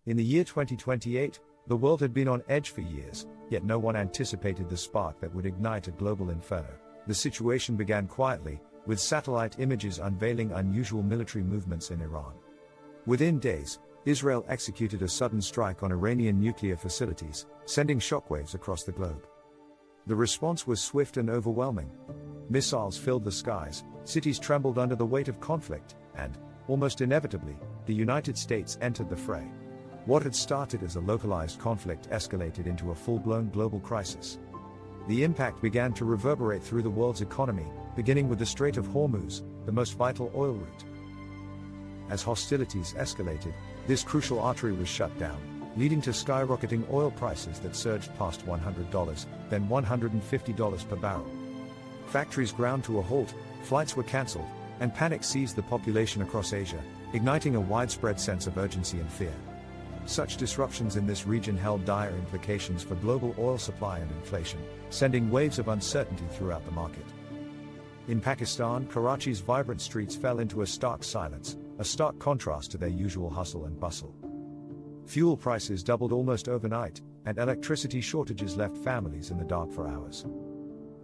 In the year 2028, the world had been on edge for years, yet no one anticipated the spark that would ignite a global inferno. The situation began quietly, with satellite images unveiling unusual military movements in Iran. Within days, Israel executed a sudden strike on Iranian nuclear facilities, sending shockwaves across the globe. The response was swift and overwhelming. Missiles filled the skies, cities trembled under the weight of conflict, and, almost inevitably, the United States entered the fray. What had started as a localized conflict escalated into a full-blown global crisis. The impact began to reverberate through the world's economy, beginning with the Strait of Hormuz, the most vital oil route. As hostilities escalated, this crucial artery was shut down, leading to skyrocketing oil prices that surged past $100, then $150 per barrel. Factories ground to a halt, flights were cancelled, and panic seized the population across Asia, igniting a widespread sense of urgency and fear. Such disruptions in this region held dire implications for global oil supply and inflation, sending waves of uncertainty throughout the market. In Pakistan, Karachi's vibrant streets fell into a stark silence, a stark contrast to their usual hustle and bustle. Fuel prices doubled almost overnight, and electricity shortages left families in the dark for hours.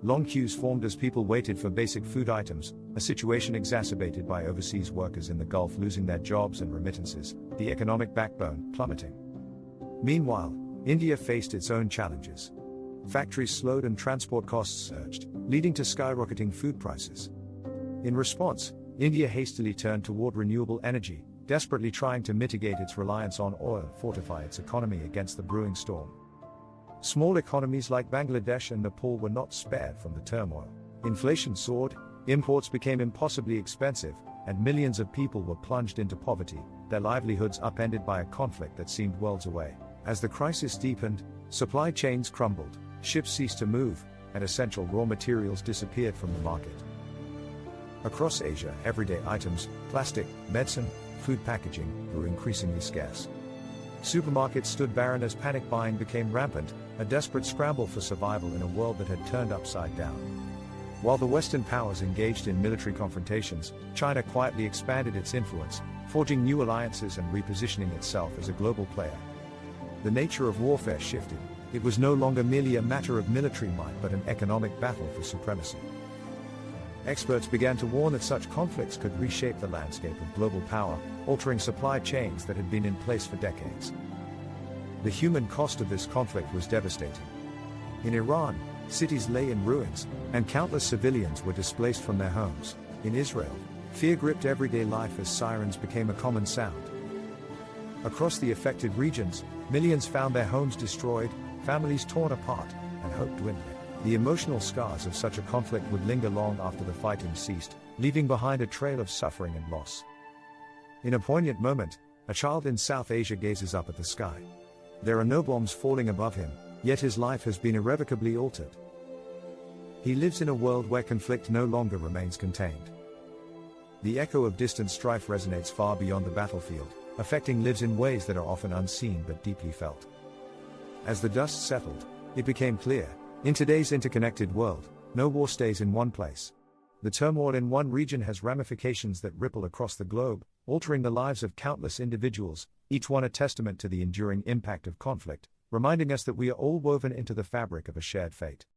Long queues formed as people waited for basic food items, a situation exacerbated by overseas workers in the Gulf losing their jobs and remittances, the economic backbone plummeting. Meanwhile, India faced its own challenges. Factories slowed and transport costs surged, leading to skyrocketing food prices. In response, India hastily turned toward renewable energy, desperately trying to mitigate its reliance on oil and fortify its economy against the brewing storm. Small economies like Bangladesh and Nepal were not spared from the turmoil. Inflation soared, imports became impossibly expensive, and millions of people were plunged into poverty, their livelihoods upended by a conflict that seemed worlds away. As the crisis deepened, supply chains crumbled, ships ceased to move, and essential raw materials disappeared from the market. Across Asia, everyday items, plastic, medicine, food packaging, grew increasingly scarce. Supermarkets stood barren as panic buying became rampant, a desperate scramble for survival in a world that had turned upside down. While the Western powers engaged in military confrontations, China quietly expanded its influence, forging new alliances and repositioning itself as a global player. The nature of warfare shifted. It was no longer merely a matter of military might but an economic battle for supremacy. Experts began to warn that such conflicts could reshape the landscape of global power, altering supply chains that had been in place for decades. The human cost of this conflict was devastating. In Iran, cities lay in ruins, and countless civilians were displaced from their homes. In Israel, fear gripped everyday life as sirens became a common sound. Across the affected regions, millions found their homes destroyed, families torn apart, and hope dwindling. The emotional scars of such a conflict would linger long after the fighting ceased, leaving behind a trail of suffering and loss. In a poignant moment, a child in South Asia gazes up at the sky. There are no bombs falling above him, yet his life has been irrevocably altered. He lives in a world where conflict no longer remains contained. The echo of distant strife resonates far beyond the battlefield, affecting lives in ways that are often unseen but deeply felt. As the dust settled, it became clear, in today's interconnected world, no war stays in one place. The turmoil in one region has ramifications that ripple across the globe, altering the lives of countless individuals, each one a testament to the enduring impact of conflict, reminding us that we are all woven into the fabric of a shared fate.